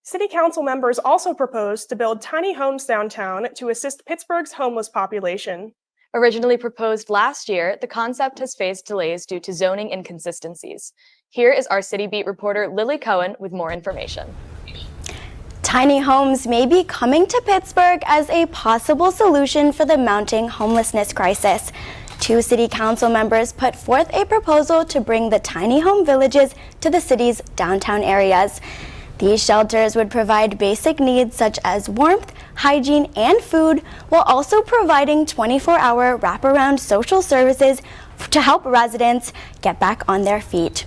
City Council members also proposed to build tiny homes downtown to assist Pittsburgh's homeless population. Originally proposed last year, the concept has faced delays due to zoning inconsistencies. Here is our City Beat reporter Lily Cohen with more information. Tiny homes may be coming to Pittsburgh as a possible solution for the mounting homelessness crisis. 2 city council members put forth a proposal to bring the tiny home villages to the city's downtown areas. These shelters would provide basic needs such as warmth, hygiene, and food, while also providing 24-hour wraparound social services to help residents get back on their feet.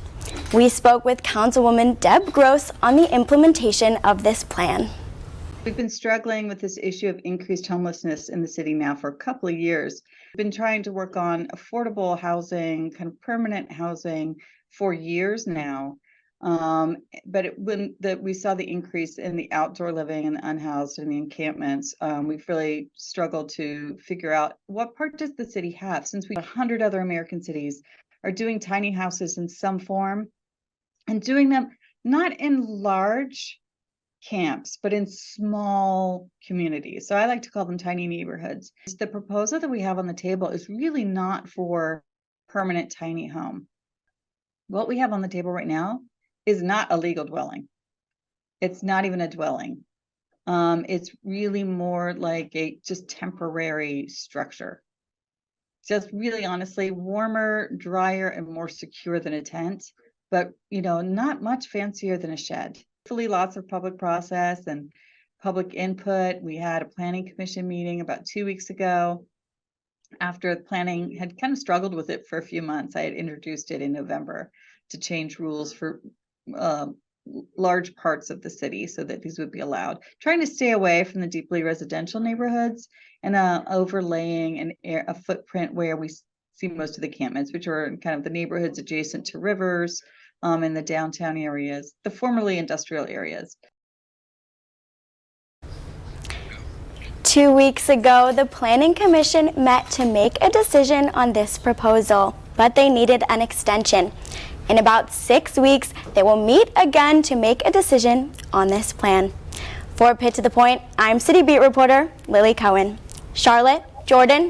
We spoke with Councilwoman Deb Gross on the implementation of this plan. We've been struggling with this issue of increased homelessness in the city now for a couple of years. We've been trying to work on affordable housing, kind of permanent housing for years now. But when we saw the increase in the outdoor living and the unhoused and the encampments, we've really struggled to figure out what part does the city have, since 100 other American cities are doing tiny houses in some form and doing them not in large camps, but in small communities. So I like to call them tiny neighborhoods. The proposal that we have on the table is really not for permanent tiny home. What we have on the table right now is not a legal dwelling. It's not even a dwelling. It's really more like a just temporary structure. Just really honestly warmer, drier, and more secure than a tent, but not much fancier than a shed. Hopefully lots of public process and public input. We had a planning commission meeting about 2 weeks ago. After the planning had kind of struggled with it for a few months, I had introduced it in November to change rules for large parts of the city so that these would be allowed, trying to stay away from the deeply residential neighborhoods and overlaying a footprint where we see most of the encampments, which are kind of the neighborhoods adjacent to rivers in the downtown areas, the formerly industrial areas. 2 weeks ago, the Planning Commission met to make a decision on this proposal, but they needed an extension. In about 6 weeks, they will meet again to make a decision on this plan. For Pitt to the Point, I'm City Beat reporter Lily Cohen. Charlotte, Jordan,